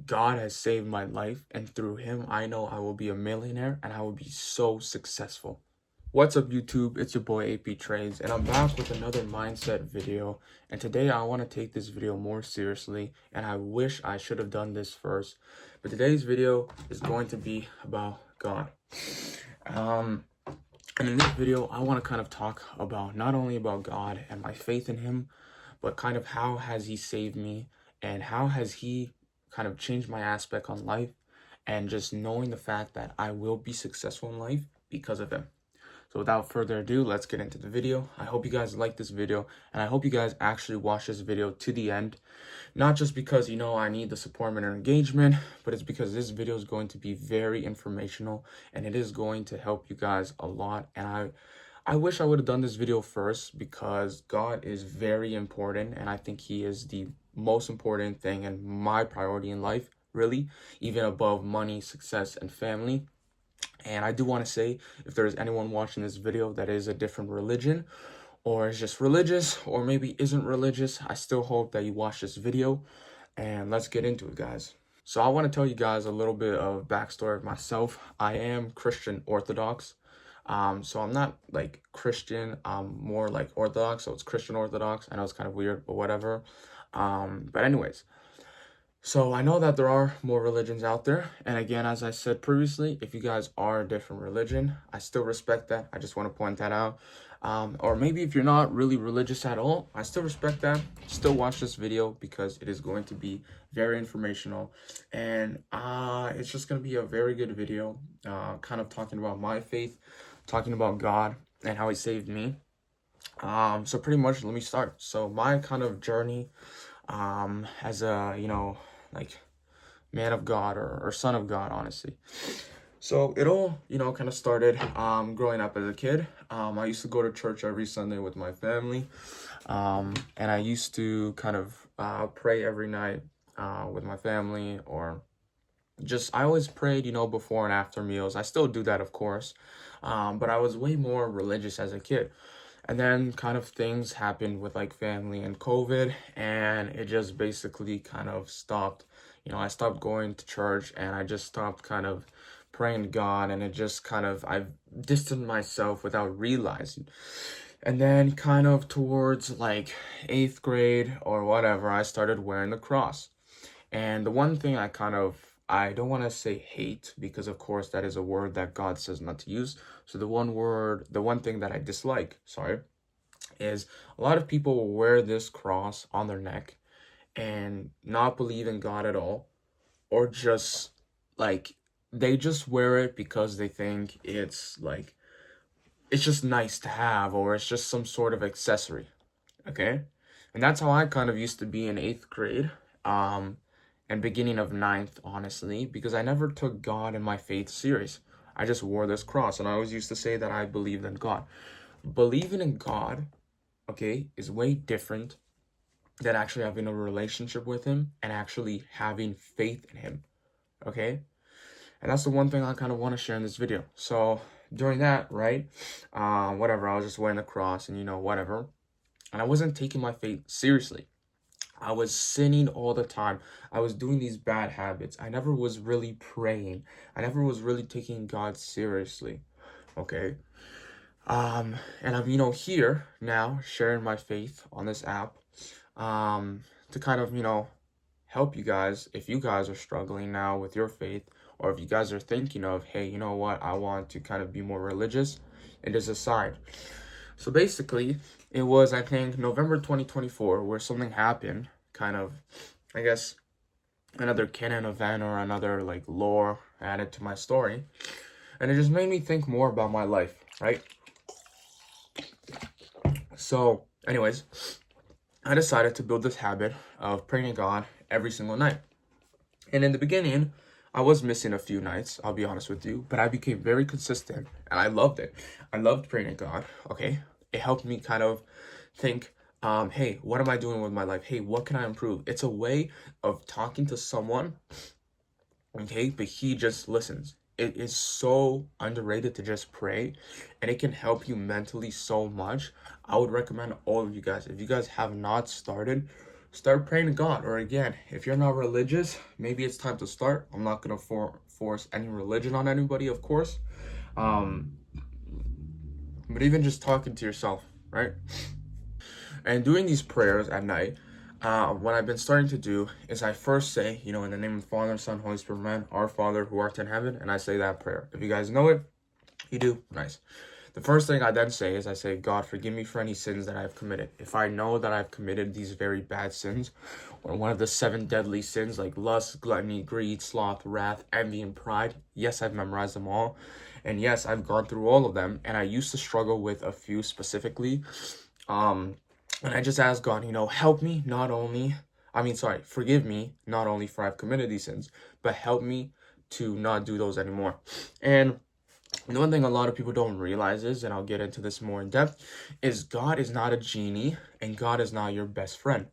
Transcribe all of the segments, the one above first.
God has saved my life, and through him, I know I will be a millionaire and I will be so successful. What's up, YouTube? It's your boy AP Trades, and I'm back with another mindset video. And today I want to take this video more seriously, and I wish I should have done this first. But today's video is going to be about God. And in this video, I want to kind of talk about not only about God and my faith in him, but kind of how has he saved me and how has he kind of changed my aspect on life, and just knowing the fact that I will be successful in life because of him. So without further ado, let's get into the video. I hope you guys like this video, and I hope you guys actually watch this video to the end. Not just because, I need the support and engagement, but it's because this video is going to be very informational, and it is going to help you guys a lot. And I wish I would have done this video first, because God is very important, and I think he is the most important thing and my priority in life, really, even above money, success, and family. And I do want to say, if there's anyone watching this video that is a different religion, or is just religious, or maybe isn't religious, I still hope that you watch this video, and let's get into it, guys. So I want to tell you guys a little bit of backstory of myself. I am Christian Orthodox. So I'm not like Christian, I'm more like Orthodox, so it's Christian Orthodox. I know it's kind of weird, but whatever. But anyways, so I know that there are more religions out there. And again, as I said previously, if you guys are a different religion, I still respect that. I just want to point that out. Or maybe if you're not really religious at all, I still respect that. Still watch this video, because it is going to be very informational. And it's just going to be a very good video, kind of talking about my faith, talking about God and how he saved me. So pretty much, let me start. So my kind of journey as a, like man of God, or son of God, honestly. So it all, kind of started growing up as a kid. I used to go to church every Sunday with my family. And I used to kind of pray every night with my family, or just, I always prayed, before and after meals. I still do that, of course. But I was way more religious as a kid. And then kind of things happened with like family and COVID, and it just basically kind of stopped. I stopped going to church, and I just stopped kind of praying to God, and it just kind of, I distanced myself without realizing. And then kind of towards like 8th grade or whatever, I started wearing the cross. And the one thing I don't want to say hate, because of course that is a word that God says not to use. So the one thing that I dislike, is a lot of people will wear this cross on their neck and not believe in God at all, or just like, they just wear it because they think it's just nice to have, or it's just some sort of accessory. Okay. And that's how I kind of used to be in 8th grade. And beginning of 9th, honestly, because I never took God and my faith serious. I just wore this cross, and I always used to say that I believed in God. Believing in God, okay, is way different than actually having a relationship with him and actually having faith in him, okay? And that's the one thing I kind of want to share in this video. So during that, right, whatever, I was just wearing the cross and whatever, and I wasn't taking my faith seriously. I was sinning all the time. I was doing these bad habits. I never was really praying. I never was really taking God seriously. Okay. And I'm, here now sharing my faith on this app, to kind of, help you guys if you guys are struggling now with your faith, or if you guys are thinking of, hey, you know what, I want to kind of be more religious, and just aside. So basically, it was, I think, November 2024, where something happened, kind of, I guess, another canon event or another, like, lore added to my story. And it just made me think more about my life, right? So, anyways, I decided to build this habit of praying to God every single night. And in the beginning, I was missing a few nights, I'll be honest with you, but I became very consistent, and I loved it. I loved praying to God, okay? It helped me kind of think, hey, what am I doing with my life? Hey, what can I improve? It's a way of talking to someone, okay? But he just listens. It is so underrated to just pray, and it can help you mentally so much. I would recommend all of you guys, if you guys have not started, start praying to God. Or again, if you're not religious, maybe it's time to start. I'm not gonna force any religion on anybody, of course. But even just talking to yourself, right? And doing these prayers at night, what I've been starting to do is I first say, in the name of the Father, Son, Holy Spirit, man, our Father who art in heaven, and I say that prayer. If you guys know it, you do, nice. The first thing I then say is I say, God, forgive me for any sins that I've committed. If I know that I've committed these very bad sins, or one of the 7 deadly sins like lust, gluttony, greed, sloth, wrath, envy, and pride, yes, I've memorized them all. And yes, I've gone through all of them. And I used to struggle with a few specifically. And I just ask God, help me forgive me, not only for I've committed these sins, but help me to not do those anymore. And the one thing a lot of people don't realize is, and I'll get into this more in depth, is God is not a genie and God is not your best friend.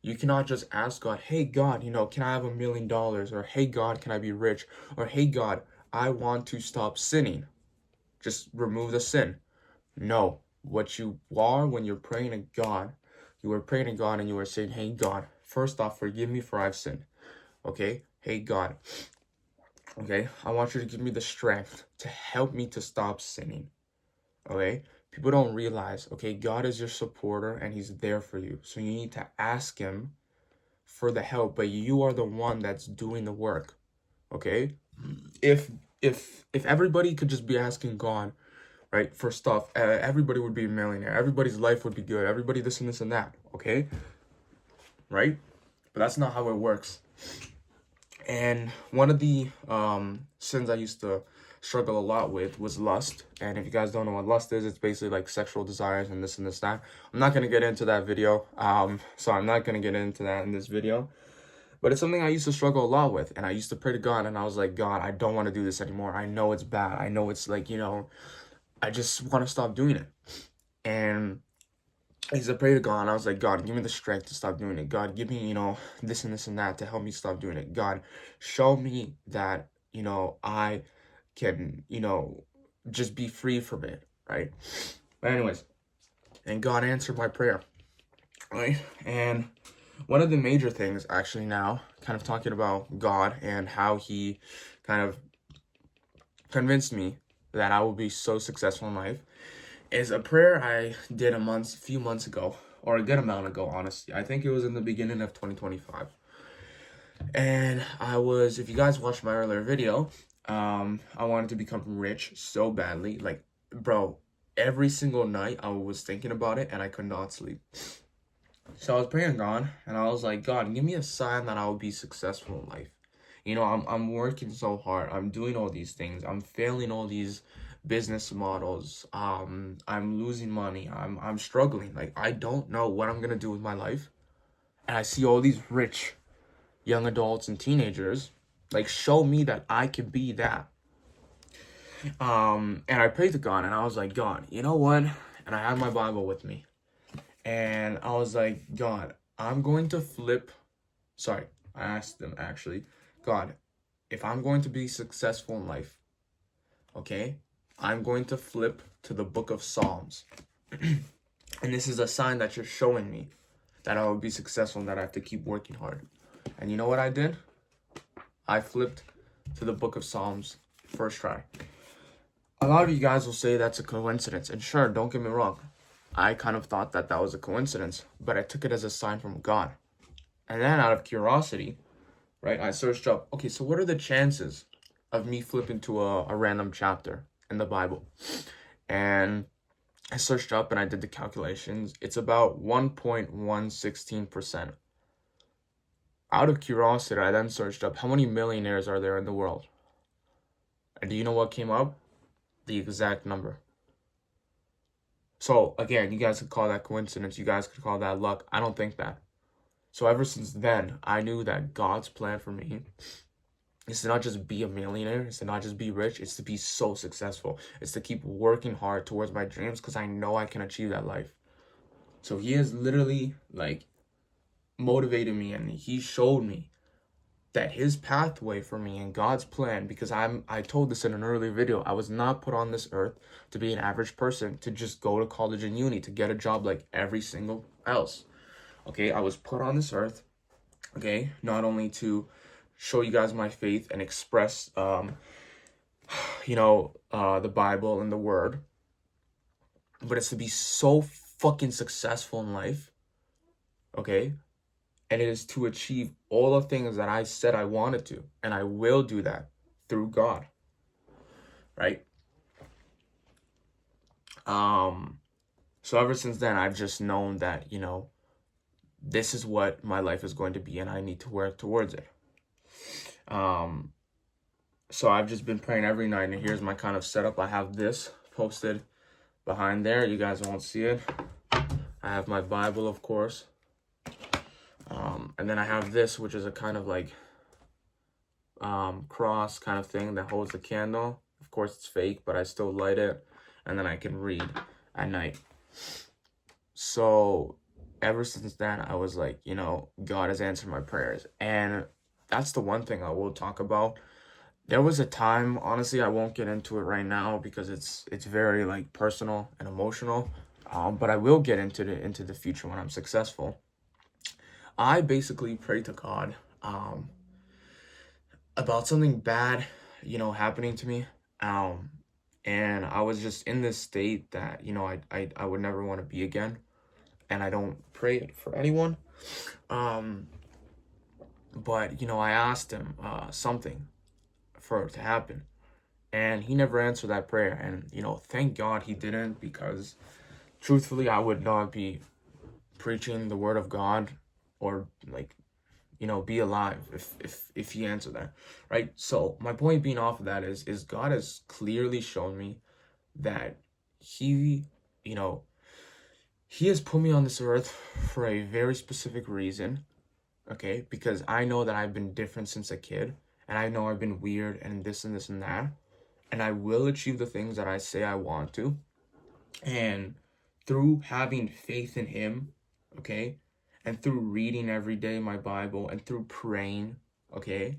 You cannot just ask God, hey God, can I have $1 million? Or hey God, can I be rich? Or hey God, I want to stop sinning. Just remove the sin. No. What you are when you're praying to God, you are praying to God and you are saying, hey God, first off, forgive me for I've sinned. Okay? Hey God, okay, I want you to give me the strength to help me to stop sinning. Okay? People don't realize, okay, God is your supporter and he's there for you. So you need to ask him for the help, but you are the one that's doing the work. Okay? If everybody could just be asking God, right, for stuff, everybody would be a millionaire. Everybody's life would be good. Everybody this and this and that. Okay? Right? But that's not how it works. And one of the sins I used to struggle a lot with was lust. And if you guys don't know what lust is, it's basically like sexual desires and this and this that. I'm not going to get into that video. So I'm not going to get into that in this video. But it's something I used to struggle a lot with. And I used to pray to God and I was like, God, I don't want to do this anymore. I know it's bad. I know it's like, I just want to stop doing it. And I used to pray to God and I was like, God, give me the strength to stop doing it. God, give me, this and this and that to help me stop doing it. God, show me that, I can, just be free from it, right? But anyways, and God answered my prayer, right? And one of the major things actually now, kind of talking about God and how he kind of convinced me that I will be so successful in life, is a prayer I did a few months ago, or a good amount ago, honestly. I think it was in the beginning of 2025. And if you guys watched my earlier video, I wanted to become rich so badly. Like, bro, every single night I was thinking about it and I could not sleep. So I was praying to God and I was like, God, give me a sign that I will be successful in life. I'm working so hard. I'm doing all these things. I'm failing all these business models. I'm losing money. I'm struggling. Like, I don't know what I'm gonna do with my life. And I see all these rich young adults and teenagers, like, show me that I can be that. And I prayed to God and I was like, God, you know what? And I had my Bible with me. And I was like, God, I'm going to I asked them actually, God, if I'm going to be successful in life, okay, I'm going to flip to the book of Psalms. And this is a sign that you're showing me that I will be successful and that I have to keep working hard. And you know what I did? I flipped to the book of Psalms first try. A lot of you guys will say that's a coincidence. And sure, don't get me wrong. I kind of thought that was a coincidence, but I took it as a sign from God. And then out of curiosity, right, I searched up, okay, so what are the chances of me flipping to a random chapter in the Bible? And I searched up and I did the calculations. It's about 1.116%. Out of curiosity, I then searched up how many millionaires are there in the world. And do you know what came up? The exact number. So again, you guys could call that coincidence. You guys could call that luck. I don't think that. So ever since then, I knew that God's plan for me is to not just be a millionaire. It's to not just be rich. It's to be so successful. It's to keep working hard towards my dreams because I know I can achieve that life. So he has literally, like, motivated me and he showed me that his pathway for me and God's plan, because I told this in an earlier video, I was not put on this earth to be an average person, to just go to college and uni, to get a job like every single else. Okay, I was put on this earth, okay, not only to show you guys my faith and express, the Bible and the Word, but it's to be so fucking successful in life, okay? And it is to achieve all the things that I said I wanted to, and I will do that through God, right? So ever since then, I've just known that, this is what my life is going to be, and I need to work towards it. So I've just been praying every night, and here's my kind of setup. I have this posted behind there. You guys won't see it. I have my Bible, of course. And then I have this, which is a kind of like cross kind of thing that holds the candle. Of course, it's fake, but I still light it, and then I can read at night. So ever since then, I was like, God has answered my prayers. And that's the one thing I will talk about. There was a time, honestly, I won't get into it right now because it's very like personal and emotional. But I will get into the future when I'm successful. I basically prayed to God about something bad, happening to me. And I was just in this state that, I would never want to be again. And I don't pray it for anyone. But, I asked him something for it to happen. And he never answered that prayer. And, thank God he didn't, because truthfully, I would not be preaching the word of God or like, be alive if he answered that, right? So my point being off of that is God has clearly shown me that he has put me on this earth for a very specific reason, okay? Because I know that I've been different since a kid, and I know I've been weird and this and this and that, and I will achieve the things that I say I want to. And through having faith in him, okay, and through reading every day my Bible and through praying, okay,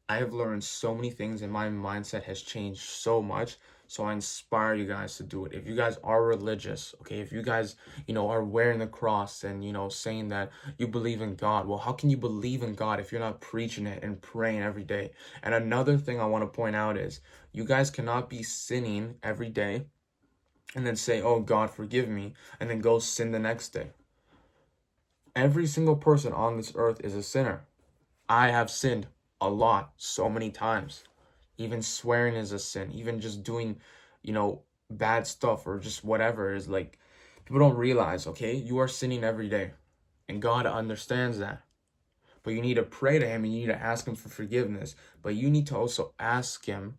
I have learned so many things, and my mindset has changed so much. So I inspire you guys to do it. If you guys are religious, okay, if you guys, are wearing the cross and, saying that you believe in God, well, how can you believe in God if you're not preaching it and praying every day? And another thing I want to point out is you guys cannot be sinning every day and then say, oh, God, forgive me, and then go sin the next day. Every single person on this earth is a sinner. I have sinned a lot, so many times. Even swearing is a sin. Even just doing, bad stuff or just whatever is like, people don't realize, okay? You are sinning every day. And God understands that. But you need to pray to him and you need to ask him for forgiveness. But you need to also ask him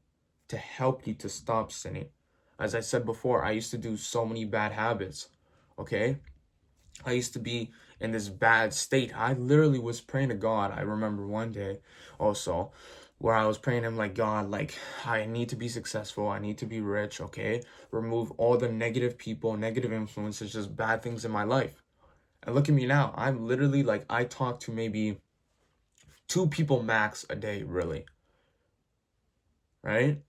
to help you to stop sinning. As I said before, I used to do so many bad habits, okay? I used to be in this bad state. I literally was praying to God. I remember one day also where I was praying to him like, God, like, I need to be successful. I need to be rich, okay? Remove all the negative people, negative influences, just bad things in my life. And look at me now. I'm literally like, I talk to maybe 2 people max a day, really. Right?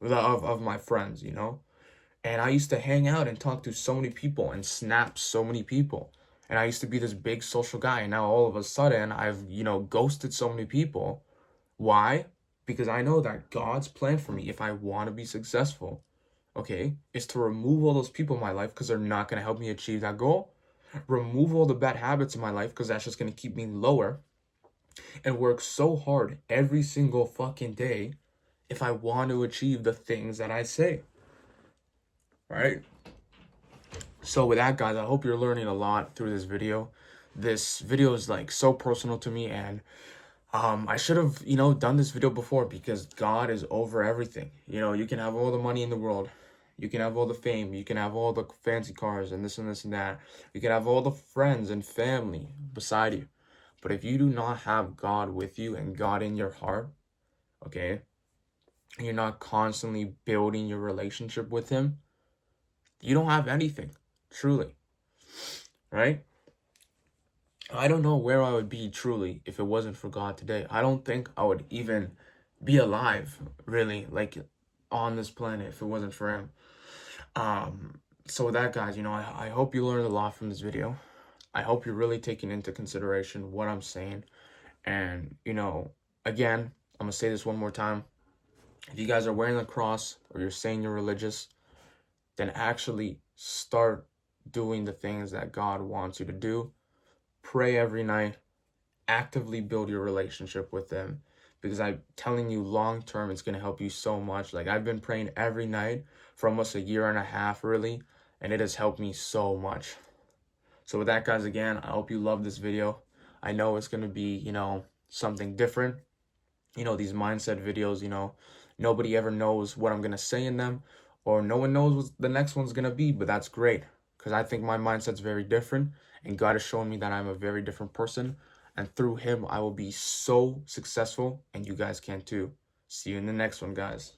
Of my friends, And I used to hang out and talk to so many people and snap so many people. And I used to be this big social guy. And now all of a sudden I've, ghosted so many people. Why? Because I know that God's plan for me, if I want to be successful, okay, is to remove all those people in my life because they're not going to help me achieve that goal. Remove all the bad habits in my life because that's just going to keep me lower. And work so hard every single fucking day if I want to achieve the things that I say. Right? So with that, guys, I hope you're learning a lot through this video. This video is like so personal to me, and I should have, done this video before because God is over everything. You can have all the money in the world. You can have all the fame. You can have all the fancy cars and this and this and that. You can have all the friends and family beside you. But if you do not have God with you and God in your heart, okay, and you're not constantly building your relationship with him, you don't have anything, truly, right? I don't know where I would be truly if it wasn't for God today. I don't think I would even be alive, really, like on this planet if it wasn't for him. So with that, guys, I hope you learned a lot from this video. I hope you're really taking into consideration what I'm saying. And, again, I'm going to say this one more time. If you guys are wearing the cross or you're saying you're religious, then actually start doing the things that God wants you to do. Pray every night. Actively build your relationship with Him, because I'm telling you, long term, it's going to help you so much. Like, I've been praying every night for almost a year and a half, really, and it has helped me so much. So with that, guys, again, I hope you love this video. I know it's going to be, something different. These mindset videos, nobody ever knows what I'm going to say in them, or no one knows what the next one's going to be, but that's great, because I think my mindset's very different, and God has shown me that I'm a very different person, and through Him, I will be so successful, and you guys can too. See you in the next one, guys.